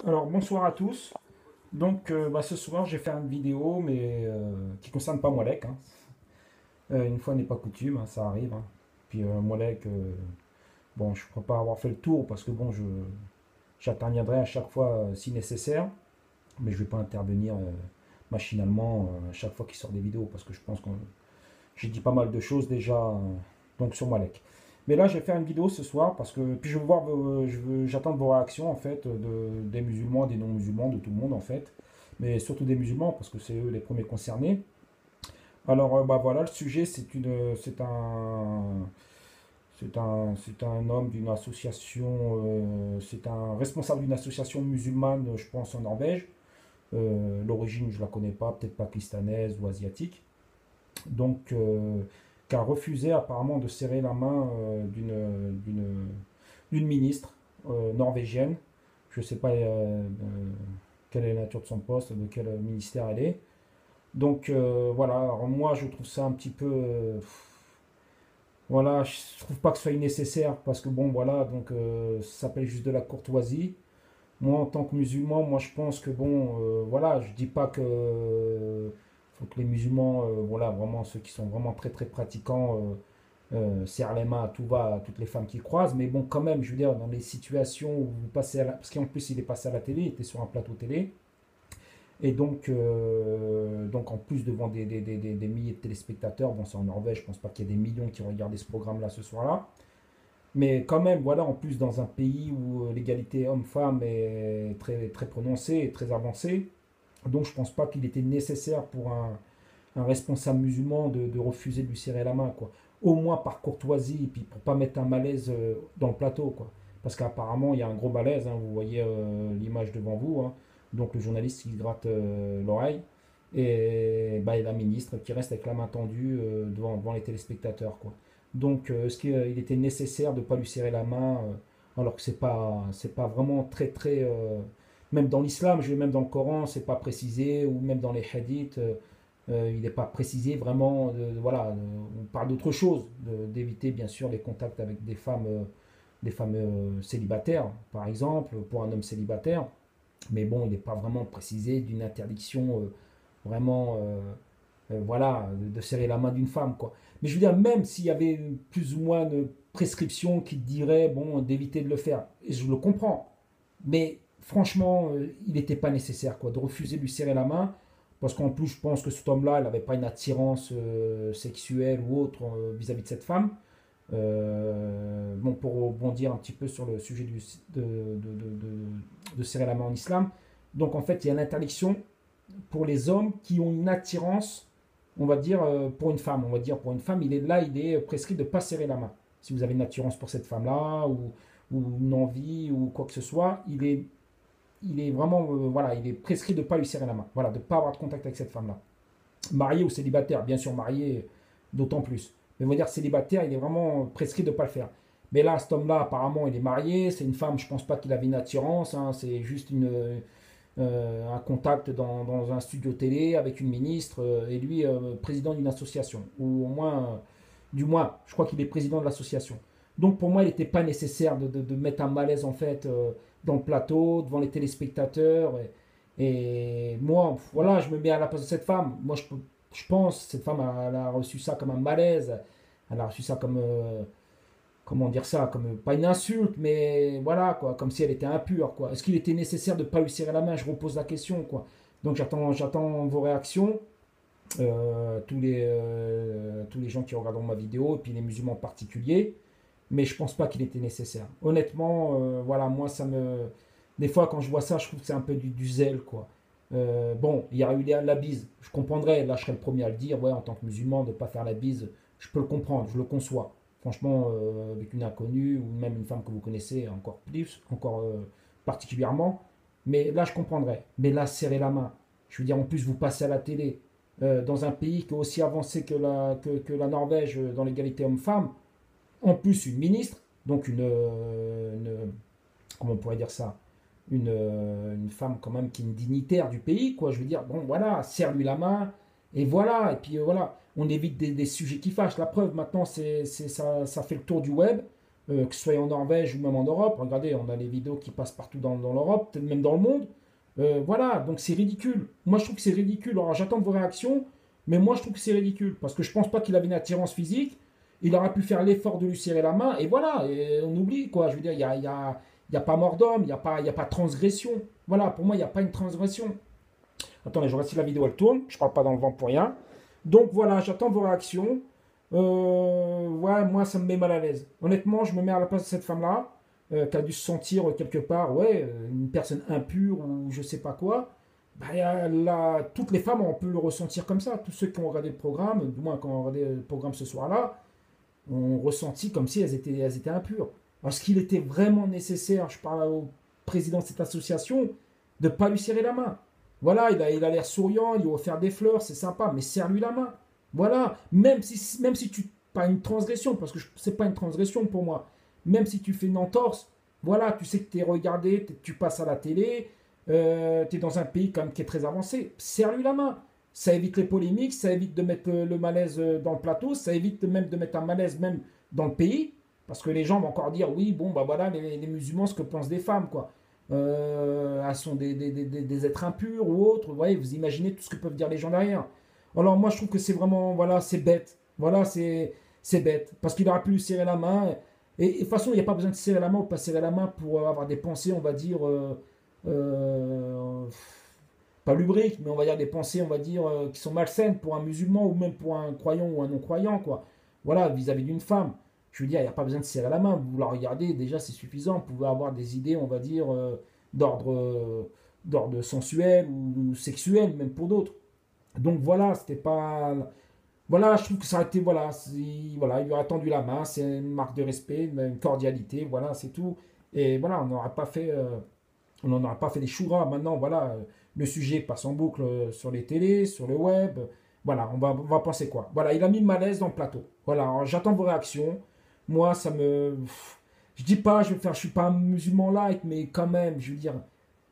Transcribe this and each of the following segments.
Alors bonsoir à tous. Donc ce soir j'ai fait une vidéo mais qui concerne pas Molek, hein. Une fois n'est pas coutume, hein, ça arrive, hein. Puis Molek, bon je ne crois pas avoir fait le tour parce que bon j'interviendrai à chaque fois si nécessaire, mais je vais pas intervenir machinalement à chaque fois qu'il sort des vidéos parce que je pense que j'ai dit pas mal de choses déjà donc sur Molek. Mais là, je vais faire une vidéo ce soir parce que puis je veux voir, j'attends vos réactions en fait des musulmans, des non-musulmans, de tout le monde en fait, mais surtout des musulmans parce que c'est eux les premiers concernés. Alors voilà, le sujet c'est un homme d'une association, c'est un responsable d'une association musulmane, je pense en Norvège. L'origine je la connais pas, peut-être pakistanaise ou asiatique. Donc qui a refusé apparemment de serrer la main d'une ministre norvégienne. Je ne sais pas quelle est la nature de son poste, de quel ministère elle est. Donc voilà, alors moi je trouve ça un petit peu... voilà, je trouve pas que ce soit nécessaire parce que bon voilà, donc ça s'appelle juste de la courtoisie. Moi en tant que musulman, moi je pense que bon, voilà, je dis pas que faut que les musulmans, voilà, vraiment ceux qui sont vraiment très très pratiquants, serrent les mains à tout va à toutes les femmes qui croisent, mais bon, quand même, je veux dire, dans les situations où vous passez parce qu'en plus il est passé à la télé, il était sur un plateau télé, et donc en plus devant des milliers de téléspectateurs, bon, c'est en Norvège, je pense pas qu'il y ait des millions qui ont regardé ce programme-là ce soir-là, mais quand même, voilà, en plus dans un pays où l'égalité homme-femme est très, très prononcée et très avancée, donc je pense pas qu'il était nécessaire pour un responsable musulman de refuser de lui serrer la main, quoi. Au moins par courtoisie, et puis pour pas mettre un malaise dans le plateau, quoi. Parce qu'apparemment, il y a un gros malaise, hein, vous voyez l'image devant vous, hein. Donc le journaliste qui gratte l'oreille, et, bah, et la ministre qui reste avec la main tendue devant les téléspectateurs, quoi. Donc est-ce qu'il était nécessaire de ne pas lui serrer la main alors que c'est pas vraiment très très... même dans l'islam, je vais même dans le Coran, c'est pas précisé, ou même dans les hadiths, il n'est pas précisé vraiment, voilà, on parle d'autre chose, d'éviter bien sûr les contacts avec des femmes célibataires, par exemple, pour un homme célibataire. Mais bon, il n'est pas vraiment précisé d'une interdiction vraiment, voilà, de serrer la main d'une femme, quoi. Mais je veux dire, même s'il y avait plus ou moins de prescriptions qui diraient, bon, d'éviter de le faire, et je le comprends. Mais franchement, il n'était pas nécessaire, quoi, de refuser de lui serrer la main. Parce qu'en plus, je pense que cet homme-là, il n'avait pas une attirance sexuelle ou autre vis-à-vis de cette femme. Bon, pour rebondir un petit peu sur le sujet de serrer la main en islam. Donc en fait, il y a l'interdiction pour les hommes qui ont une attirance, on va dire, pour une femme. On va dire pour une femme, il est prescrit de ne pas serrer la main. Si vous avez une attirance pour cette femme-là, ou une envie, ou quoi que ce soit, il est vraiment, voilà, il est prescrit de ne pas lui serrer la main. Voilà, de ne pas avoir de contact avec cette femme-là. Marié ou célibataire, bien sûr marié, d'autant plus. Mais on va dire célibataire, il est vraiment prescrit de ne pas le faire. Mais là, cet homme-là, apparemment, il est marié. C'est une femme, je pense pas qu'il avait une attirance, hein. C'est juste un contact dans un studio télé avec une ministre et lui, président d'une association. Ou au moins, du moins, je crois qu'il est président de l'association. Donc pour moi, il n'était pas nécessaire de mettre un malaise en fait dans le plateau, devant les téléspectateurs. Et moi, voilà, je me mets à la place de cette femme. Moi, je pense, cette femme, elle a reçu ça comme un malaise. Elle a reçu ça comme, comment dire ça, comme, pas une insulte, mais voilà, quoi, comme si elle était impure, quoi. Est-ce qu'il était nécessaire de ne pas lui serrer la main? Je repose la question, quoi. Donc j'attends vos réactions, tous les gens qui regarderont ma vidéo, et puis les musulmans en particulier. Mais je pense pas qu'il était nécessaire. Honnêtement, voilà, moi, ça me... Des fois, quand je vois ça, je trouve que c'est un peu du zèle, quoi. Bon, il y a eu la bise. Je comprendrais, là, je serais le premier à le dire. Ouais, en tant que musulman, de ne pas faire la bise, je peux le comprendre, je le conçois. Franchement, avec une inconnue ou même une femme que vous connaissez, encore plus, encore particulièrement. Mais là, je comprendrais. Mais là, serrer la main. Je veux dire, en plus, vous passez à la télé. Dans un pays qui est aussi avancé que la Norvège dans l'égalité homme-femme, en plus une ministre, donc comment on pourrait dire ça, une femme quand même qui est une dignitaire du pays, quoi. Je veux dire, bon voilà, serre-lui la main, et voilà, et puis voilà, on évite des sujets qui fâchent. La preuve maintenant, ça fait le tour du web. que ce soit en Norvège ou même en Europe. Regardez, on a les vidéos qui passent partout dans l'Europe, peut-être même dans le monde. Voilà, donc c'est ridicule. Moi, je trouve que c'est ridicule. Alors, j'attends vos réactions, mais moi, je trouve que c'est ridicule. Parce que je pense pas qu'il avait une attirance physique. Il aurait pu faire l'effort de lui serrer la main, et voilà, et on oublie, quoi. Je veux dire, il y a pas mort d'homme, il y a pas transgression. Voilà, pour moi, il n'y a pas une transgression. Attendez, je regarde si la vidéo, elle tourne. Je parle pas dans le vent pour rien. Donc, voilà, j'attends vos réactions. Ouais, moi, ça me met mal à l'aise. Honnêtement, je me mets à la place de cette femme-là, qui a dû se sentir quelque part, ouais, une personne impure ou je sais pas quoi. Bah, toutes les femmes ont pu le ressentir comme ça. Tous ceux qui ont regardé le programme, du moins qui ont regardé le programme ce soir-là, ont ressenti comme si elles étaient impures. Est-ce qu'il était vraiment nécessaire, je parle au président de cette association, de ne pas lui serrer la main? Voilà, il a l'air souriant, il lui a offert des fleurs, c'est sympa, mais serre-lui la main. Voilà, même si tu... Pas une transgression, parce que c'est pas une transgression pour moi. Même si tu fais une entorse, voilà, tu sais que tu es regardé, tu passes à la télé, tu es dans un pays quand même qui est très avancé, serre-lui la main. Ça évite les polémiques, ça évite de mettre le malaise dans le plateau, ça évite même de mettre un malaise même dans le pays, parce que les gens vont encore dire, oui, bon, bah voilà, les musulmans, ce que pensent des femmes, quoi. Elles sont des êtres impurs ou autres, vous voyez, vous imaginez tout ce que peuvent dire les gens derrière. Alors moi, je trouve que c'est vraiment, voilà, c'est bête. Voilà, c'est bête, parce qu'il aurait pu lui serrer la main. Et de toute façon, il n'y a pas besoin de serrer la main ou pas serrer la main pour avoir des pensées, on va dire, euh, pas lubriques, mais on va dire des pensées, on va dire, qui sont malsaines pour un musulman ou même pour un croyant ou un non-croyant, quoi. Voilà, vis-à-vis d'une femme. Je veux dire, il n'y a pas besoin de serrer la main. Vous la regardez, déjà, c'est suffisant. Vous pouvez avoir des idées, on va dire, d'ordre d'ordre sensuel ou sexuel, même pour d'autres. Donc voilà, c'était pas. Voilà, je trouve que ça a été. Voilà, voilà, il lui aurait tendu la main, c'est une marque de respect, une cordialité, voilà, c'est tout. Et voilà, on n'aura pas fait des chouras. Maintenant, voilà, le sujet passe en boucle sur les télés, sur le web. Voilà, on va penser quoi? Voilà, il a mis le malaise dans le plateau. Voilà, alors, j'attends vos réactions. Moi, ça me. Je dis pas, je suis pas un musulman light, mais quand même, je veux dire.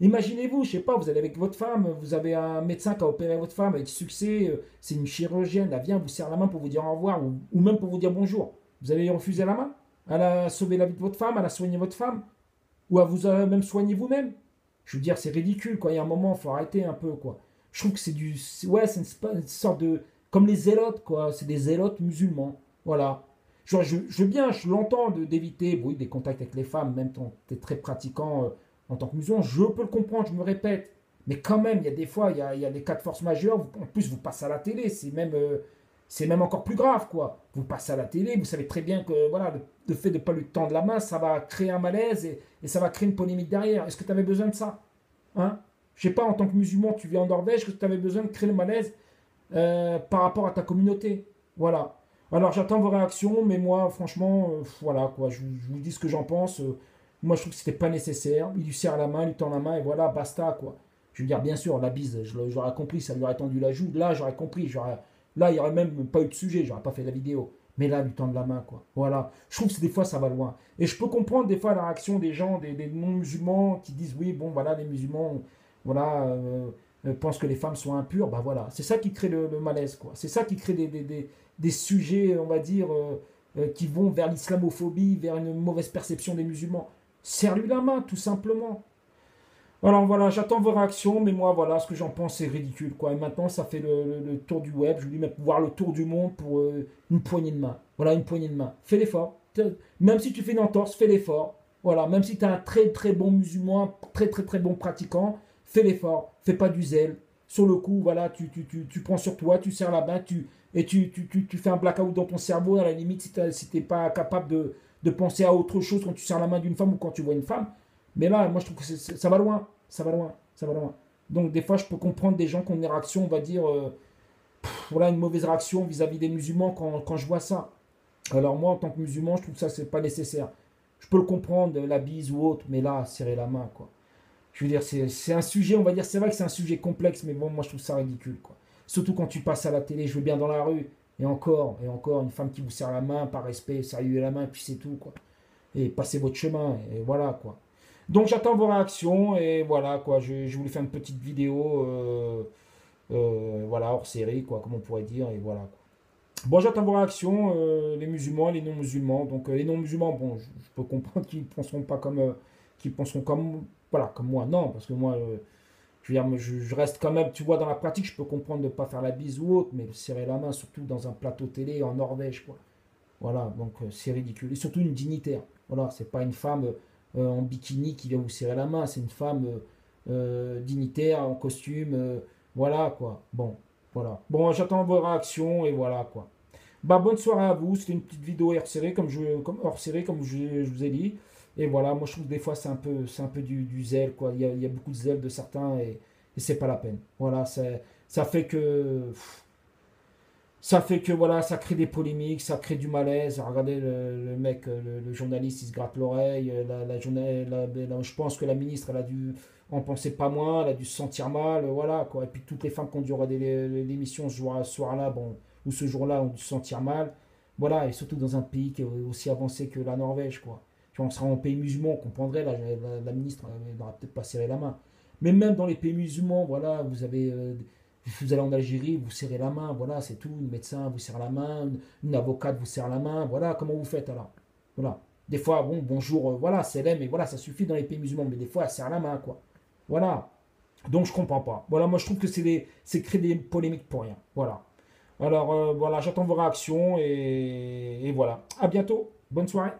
Imaginez-vous, je sais pas, vous allez avec votre femme, vous avez un médecin qui a opéré votre femme avec succès, c'est une chirurgienne, elle vient, vous serre la main pour vous dire au revoir, ou même pour vous dire bonjour. Vous allez lui refuser la main? Elle a sauvé la vie de votre femme, elle a soigné votre femme, ou elle vous a même soigné vous-même. Je veux dire, c'est ridicule, quoi. Il y a un moment, il faut arrêter un peu, quoi. Je trouve que ouais, c'est une sorte de. Comme les zélotes, quoi. C'est des zélotes musulmans. Voilà. Je veux bien, je l'entends d'éviter, oui, des contacts avec les femmes, même quand tu es très pratiquant en tant que musulman. Je peux le comprendre, je me répète. Mais quand même, il y a des fois, il y a des cas de force majeure. En plus, vous passez à la télé. C'est même encore plus grave, quoi. Vous passez à la télé, vous savez très bien que voilà, le fait de ne pas lui tendre la main, ça va créer un malaise et ça va créer une polémique derrière. Est-ce que tu avais besoin de ça? Hein? Je sais pas, en tant que musulman, tu vis en Norvège, que tu avais besoin de créer le malaise par rapport à ta communauté. Voilà. Alors j'attends vos réactions, mais moi, franchement, voilà, quoi. Je vous dis ce que j'en pense. Moi, je trouve que c'était pas nécessaire. Il lui serre la main, il lui tend la main, et voilà, basta, quoi. Je veux dire, bien sûr, la bise, j'aurais compris, ça lui aurait tendu la joue. Là, j'aurais compris. Là, il n'y aurait même pas eu de sujet, j'aurais pas fait la vidéo. Mais là, lui tendre la main, quoi. Voilà. Je trouve que des fois, ça va loin. Et je peux comprendre des fois la réaction des gens, des non-musulmans, qui disent, oui, bon, voilà, les musulmans, voilà, pensent que les femmes sont impures. Bah voilà. C'est ça qui crée le malaise, quoi. C'est ça qui crée des sujets, on va dire, qui vont vers l'islamophobie, vers une mauvaise perception des musulmans. Serre-lui la main, tout simplement. Alors voilà, j'attends vos réactions, mais moi, voilà, ce que j'en pense, c'est ridicule, quoi. Et maintenant, ça fait le tour du web. Je vais lui mettre voir le tour du monde pour une poignée de main. Voilà, une poignée de main. Fais l'effort. Même si tu fais une entorse, fais l'effort. Voilà, même si tu es un très très bon musulman, très très très bon pratiquant, fais l'effort. Fais pas du zèle. Sur le coup, voilà, tu prends sur toi, tu serres la main, tu fais un blackout dans ton cerveau. À la limite, si tu n'es pas capable de penser à autre chose quand tu serres la main d'une femme ou quand tu vois une femme. Mais là, moi, je trouve que ça va loin. Ça va loin. Ça va loin. Donc, des fois, je peux comprendre des gens qui ont une réaction, on va dire, voilà, une mauvaise réaction vis-à-vis des musulmans quand je vois ça. Alors, moi, en tant que musulman, je trouve que ça, c'est pas nécessaire. Je peux le comprendre, la bise ou autre, mais là, serrer la main, quoi. Je veux dire, c'est un sujet, on va dire, c'est vrai que c'est un sujet complexe, mais bon, moi, je trouve ça ridicule, quoi. Surtout quand tu passes à la télé, je veux bien dans la rue, et encore, une femme qui vous serre la main, par respect, saluer la main, et puis c'est tout, quoi. Et passez votre chemin, et voilà, quoi. Donc j'attends vos réactions et voilà quoi, je voulais faire une petite vidéo voilà hors série quoi, comme on pourrait dire et voilà quoi. Bon, j'attends vos réactions, les musulmans, les non-musulmans. Donc, les non-musulmans, bon, je peux comprendre qu'ils penseront pas comme, qu'ils penseront comme, voilà, comme moi. Non, parce que moi, je veux dire, je reste quand même, tu vois, dans la pratique, je peux comprendre de ne pas faire la bise ou autre, mais serrer la main, surtout dans un plateau télé en Norvège, quoi. Voilà, donc c'est ridicule. Et surtout une dignitaire. Voilà, c'est pas une femme en bikini qui vient vous serrer la main, c'est une femme dignitaire en costume. Voilà, quoi. Bon, voilà. Bon, j'attends vos réactions et voilà, quoi. Bah, bonne soirée à vous. C'était une petite vidéo hors série, hors série, comme je vous ai dit. Et voilà, moi je trouve que des fois c'est un peu du zèle, quoi. Il y a beaucoup de zèle de certains et c'est pas la peine. Voilà, ça fait que. Ça fait que voilà, ça crée des polémiques, ça crée du malaise. Regardez le mec, le journaliste, il se gratte l'oreille. Je pense que la ministre, elle a dû en penser pas moins, elle a dû se sentir mal, voilà quoi. Et puis toutes les femmes qui ont dû regarder l'émission ce soir-là, bon, ou ce jour-là, ont dû se sentir mal. Voilà, et surtout dans un pays qui est aussi avancé que la Norvège, quoi. Tu vois, on serait en pays musulman, on comprendrait, la ministre, elle n'aurait peut-être pas serré la main. Mais même dans les pays musulmans, voilà, vous allez en Algérie, vous serrez la main, voilà, c'est tout. Un médecin vous serre la main, une avocate vous serre la main, voilà, comment vous faites alors? Voilà. Des fois, bon, bonjour, voilà, c'est l'aime, mais voilà, ça suffit dans les pays musulmans, mais des fois, elle serre la main, quoi. Voilà. Donc, je comprends pas. Voilà, moi, je trouve que c'est créer des polémiques pour rien. Voilà. Alors, voilà, j'attends vos réactions et voilà. À bientôt. Bonne soirée.